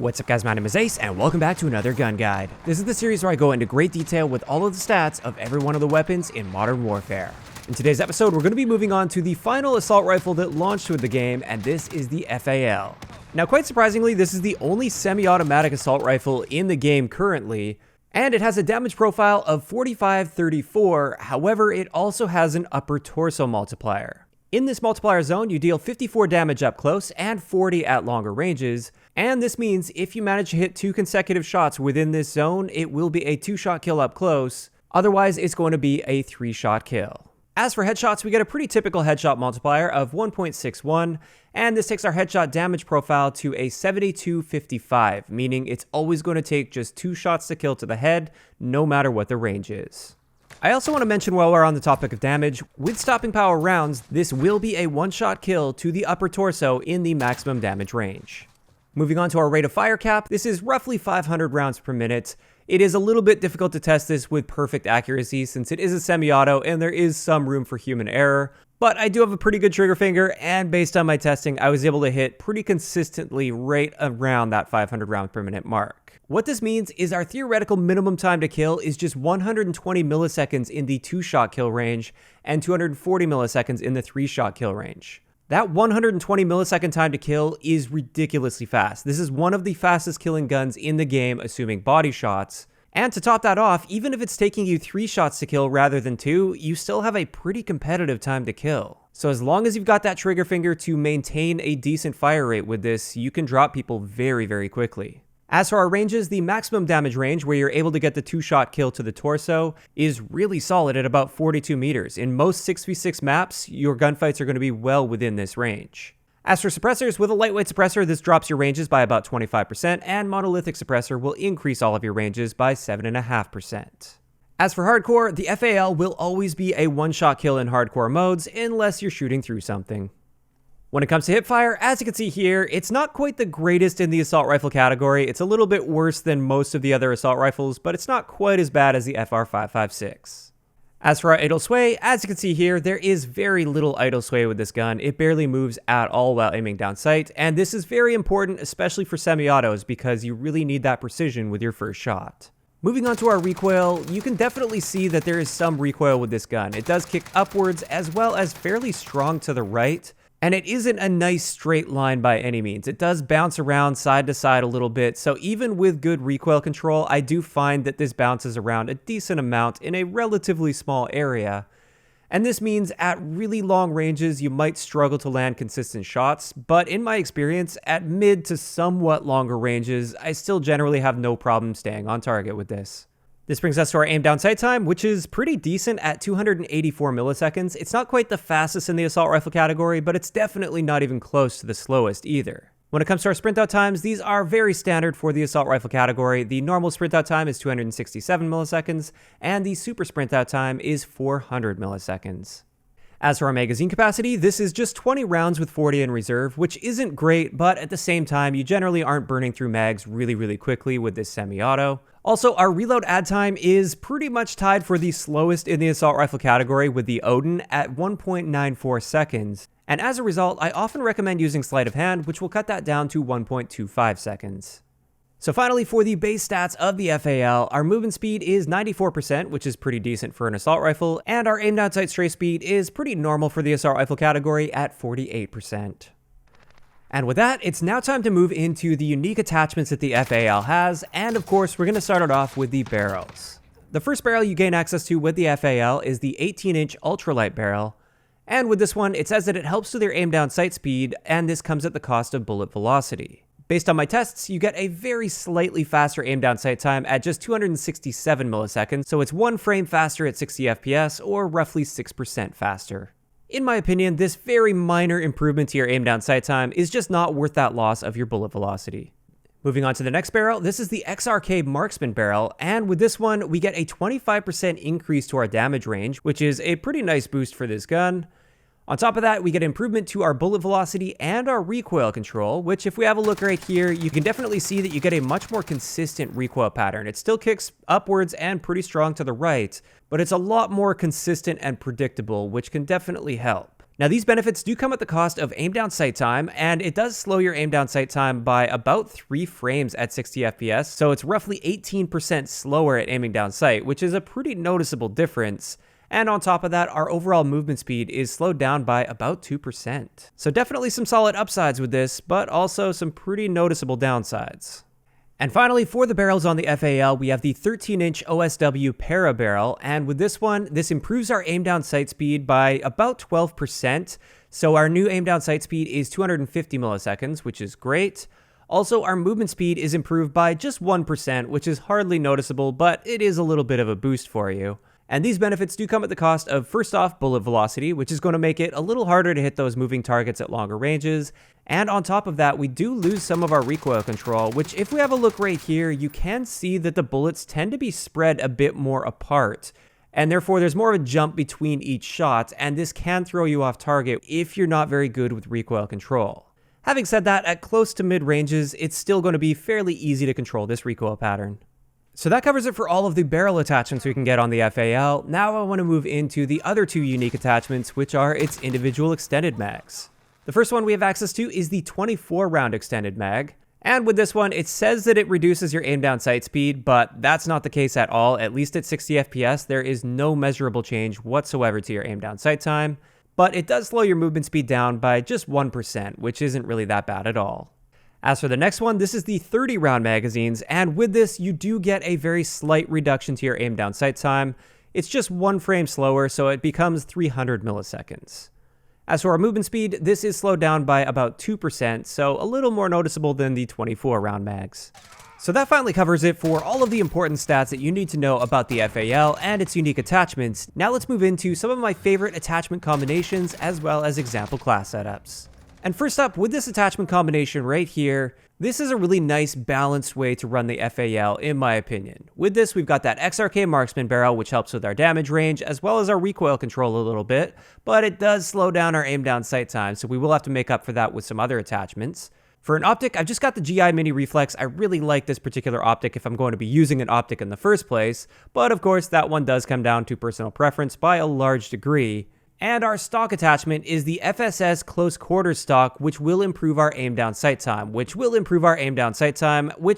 What's up guys, my name is Ace, and welcome back to another gun guide. This is the series where I go into great detail with all of the stats of every one of the weapons in Modern Warfare. In today's episode, we're going to be moving on to the final assault rifle that launched with the game, and this is the FAL. Now quite surprisingly, this is the only semi-automatic assault rifle in the game currently, and it has a damage profile of 45-34, however it also has an upper torso multiplier. In this multiplier zone, you deal 54 damage up close and 40 at longer ranges, and this means if you manage to hit 2 consecutive shots within this zone, it will be a 2-shot kill up close, otherwise it's going to be a 3-shot kill. As for headshots, we get a pretty typical headshot multiplier of 1.61, and this takes our headshot damage profile to a 72-55, meaning it's always going to take just 2 shots to kill to the head, no matter what the range is. I also want to mention while we're on the topic of damage, with stopping power rounds, this will be a 1-shot kill to the upper torso in the maximum damage range. Moving on to our rate of fire cap, this is roughly 500 rounds per minute. It is a little bit difficult to test this with perfect accuracy since it is a semi-auto and there is some room for human error, but I do have a pretty good trigger finger, and based on my testing, I was able to hit pretty consistently right around that 500 rounds per minute mark. What this means is our theoretical minimum time to kill is just 120 milliseconds in the 2-shot kill range and 240 milliseconds in the 3-shot kill range. That 120 millisecond time to kill is ridiculously fast. This is one of the fastest killing guns in the game, assuming body shots. And to top that off, even if it's taking you 3 shots to kill rather than 2, you still have a pretty competitive time to kill. So as long as you've got that trigger finger to maintain a decent fire rate with this, you can drop people very, very quickly. As for our ranges, the maximum damage range, where you're able to get the 2-shot kill to the torso, is really solid at about 42 meters. In most 6v6 maps, your gunfights are going to be well within this range. As for suppressors, with a lightweight suppressor, this drops your ranges by about 25%, and monolithic suppressor will increase all of your ranges by 7.5%. As for hardcore, the FAL will always be a 1-shot kill in hardcore modes, unless you're shooting through something. When it comes to hipfire, as you can see here, it's not quite the greatest in the assault rifle category. It's a little bit worse than most of the other assault rifles, but it's not quite as bad as the FR556. As for our idle sway, as you can see here, there is very little idle sway with this gun. It barely moves at all while aiming down sight, and this is very important, especially for semi-autos, because you really need that precision with your first shot. Moving on to our recoil, you can definitely see that there is some recoil with this gun. It does kick upwards as well as fairly strong to the right, and it isn't a nice straight line by any means. It does bounce around side to side a little bit, so even with good recoil control, I do find that this bounces around a decent amount in a relatively small area. And this means at really long ranges, you might struggle to land consistent shots, but in my experience, at mid to somewhat longer ranges, I still generally have no problem staying on target with this. This brings us to our aim down sight time, which is pretty decent at 284 milliseconds. It's not quite the fastest in the assault rifle category, but it's definitely not even close to the slowest either. When it comes to our sprint out times, these are very standard for the assault rifle category. The normal sprint out time is 267 milliseconds, and the super sprint out time is 400 milliseconds. As for our magazine capacity, this is just 20 rounds with 40 in reserve, which isn't great, but at the same time, you generally aren't burning through mags really quickly with this semi-auto. Also, our reload add time is pretty much tied for the slowest in the assault rifle category with the Odin at 1.94 seconds. And as a result, I often recommend using sleight of hand, which will cut that down to 1.25 seconds. So finally, for the base stats of the FAL, our movement speed is 94%, which is pretty decent for an assault rifle, and our aim down sight stray speed is pretty normal for the assault rifle category at 48%. And with that, it's now time to move into the unique attachments that the FAL has, and of course, we're going to start it off with the barrels. The first barrel you gain access to with the FAL is the 18-inch ultralight barrel, and with this one, it says that it helps with your aim down sight speed, and this comes at the cost of bullet velocity. Based on my tests, you get a very slightly faster aim down sight time at just 267 milliseconds, so it's 1 frame faster at 60 FPS, or roughly 6% faster. In my opinion, this very minor improvement to your aim down sight time is just not worth that loss of your bullet velocity. Moving on to the next barrel, this is the XRK Marksman barrel, and with this one, we get a 25% increase to our damage range, which is a pretty nice boost for this gun. On top of that, we get improvement to our bullet velocity and our recoil control, which if we have a look right here, you can definitely see that you get a much more consistent recoil pattern. It still kicks upwards and pretty strong to the right, but it's a lot more consistent and predictable, which can definitely help. Now these benefits do come at the cost of aim down sight time, and it does slow your aim down sight time by about 3 frames at 60 FPS, so it's roughly 18% slower at aiming down sight, which is a pretty noticeable difference. And on top of that, our overall movement speed is slowed down by about 2%. So definitely some solid upsides with this, but also some pretty noticeable downsides. And finally, for the barrels on the FAL, we have the 13-inch OSW Para barrel, and with this one, this improves our aim down sight speed by about 12%. So our new aim down sight speed is 250 milliseconds, which is great. Also, our movement speed is improved by just 1%, which is hardly noticeable, but it is a little bit of a boost for you. And these benefits do come at the cost of, first off, bullet velocity, which is going to make it a little harder to hit those moving targets at longer ranges. And on top of that, we do lose some of our recoil control, which if we have a look right here, you can see that the bullets tend to be spread a bit more apart. And therefore, there's more of a jump between each shot, and this can throw you off target if you're not very good with recoil control. Having said that, at close to mid ranges, it's still going to be fairly easy to control this recoil pattern. So that covers it for all of the barrel attachments we can get on the FAL. Now I want to move into the other two unique attachments, which are its individual extended mags. The first one we have access to is the 24 round extended mag. And with this one, it says that it reduces your aim down sight speed, but that's not the case at all. At least at 60 FPS, there is no measurable change whatsoever to your aim down sight time. But it does slow your movement speed down by just 1%, which isn't really that bad at all. As for the next one, this is the 30 round magazines, and with this, you do get a very slight reduction to your aim down sight time. It's just 1 frame slower, so it becomes 300 milliseconds. As for our movement speed, this is slowed down by about 2%, so a little more noticeable than the 24 round mags. So that finally covers it for all of the important stats that you need to know about the FAL and its unique attachments. Now let's move into some of my favorite attachment combinations as well as example class setups. And first up, with this attachment combination right here, this is a really nice balanced way to run the FAL in my opinion. With this, we've got that XRK marksman barrel, which helps with our damage range as well as our recoil control a little bit, but it does slow down our aim down sight time, so we will have to make up for that with some other attachments. For an optic, I've just got the GI Mini Reflex. I really like this particular optic if I'm going to be using an optic in the first place, but of course that one does come down to personal preference by a large degree. And our stock attachment is the FSS Close Quarters stock, which will improve our aim down sight time, which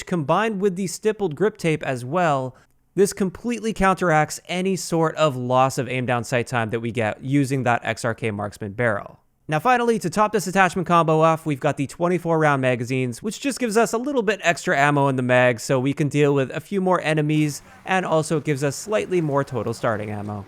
combined with the stippled grip tape as well, this completely counteracts any sort of loss of aim down sight time that we get using that XRK marksman barrel. Now finally, to top this attachment combo off, we've got the 24 round magazines, which just gives us a little bit extra ammo in the mag so we can deal with a few more enemies, and also gives us slightly more total starting ammo.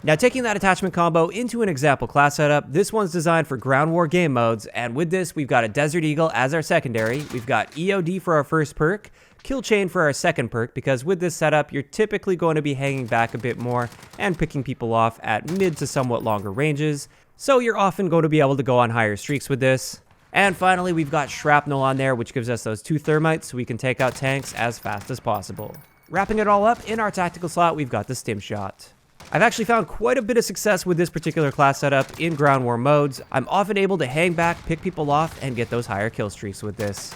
Now taking that attachment combo into an example class setup, this one's designed for ground war game modes, and with this we've got a Desert Eagle as our secondary, we've got EOD for our first perk, Kill Chain for our second perk, because with this setup you're typically going to be hanging back a bit more and picking people off at mid to somewhat longer ranges, so you're often going to be able to go on higher streaks with this. And finally we've got Shrapnel on there, which gives us those 2 thermites so we can take out tanks as fast as possible. Wrapping it all up, in our tactical slot we've got the Stim Shot. I've actually found quite a bit of success with this particular class setup in ground war modes. I'm often able to hang back, pick people off, and get those higher kill streaks with this.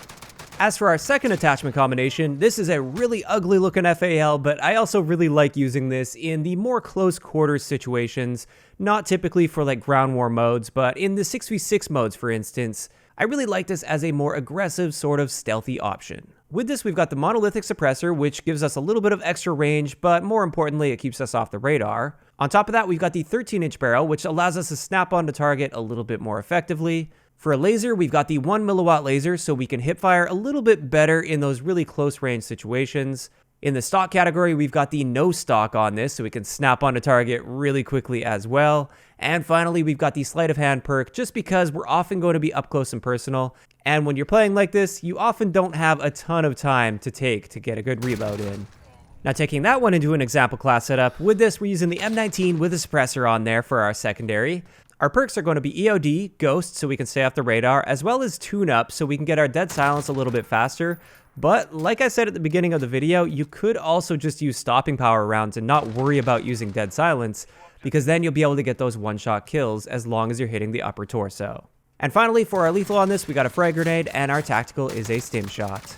As for our second attachment combination, this is a really ugly looking FAL, but I also really like using this in the more close quarters situations, not typically for like ground war modes, but in the 6v6 modes for instance. I really like this as a more aggressive sort of stealthy option. With this, we've got the monolithic suppressor, which gives us a little bit of extra range, but more importantly, it keeps us off the radar. On top of that, we've got the 13-inch barrel, which allows us to snap onto target a little bit more effectively. For a laser, we've got the 1 milliwatt laser, so we can hipfire a little bit better in those really close range situations. In the stock category, we've got the no stock on this, so we can snap onto target really quickly as well. And finally, we've got the sleight of hand perk, just because we're often going to be up close and personal. And when you're playing like this, you often don't have a ton of time to take to get a good reload in. Now taking that one into an example class setup, with this we're using the M19 with a suppressor on there for our secondary. Our perks are going to be EOD, Ghost, so we can stay off the radar, as well as Tune Up, so we can get our dead silence a little bit faster. But like I said at the beginning of the video, you could also just use stopping power rounds and not worry about using dead silence, because then you'll be able to get those one-shot kills as long as you're hitting the upper torso. And finally, for our lethal on this, we got a frag grenade, and our tactical is a Stim Shot.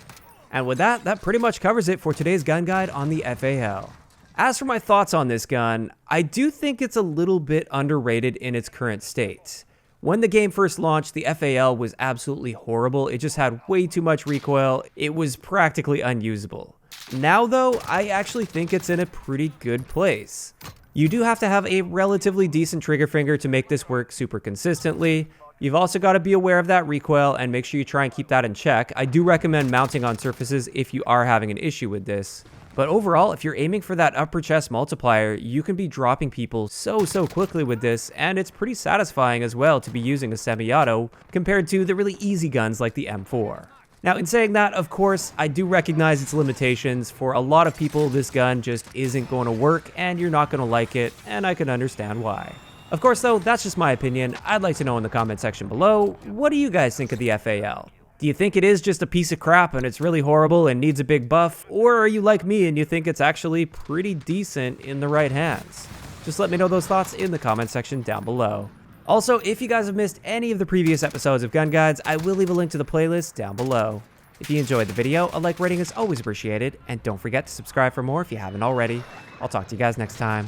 And with that, that pretty much covers it for today's gun guide on the FAL. As for my thoughts on this gun, I do think it's a little bit underrated in its current state. When the game first launched, the FAL was absolutely horrible. It just had way too much recoil. It was practically unusable. Now though, I actually think it's in a pretty good place. You do have to have a relatively decent trigger finger to make this work super consistently. You've also got to be aware of that recoil and make sure you try and keep that in check. I do recommend mounting on surfaces if you are having an issue with this. But overall, if you're aiming for that upper chest multiplier, you can be dropping people so quickly with this, and it's pretty satisfying as well to be using a semi-auto compared to the really easy guns like the M4. Now, in saying that, of course, I do recognize its limitations. For a lot of people, this gun just isn't going to work, and you're not going to like it, and I can understand why. Of course, though, that's just my opinion. I'd like to know in the comment section below, what do you guys think of the FAL? Do you think it is just a piece of crap and it's really horrible and needs a big buff? Or are you like me and you think it's actually pretty decent in the right hands? Just let me know those thoughts in the comment section down below. Also, if you guys have missed any of the previous episodes of Gun Guides, I will leave a link to the playlist down below. If you enjoyed the video, a like rating is always appreciated, and don't forget to subscribe for more if you haven't already. I'll talk to you guys next time.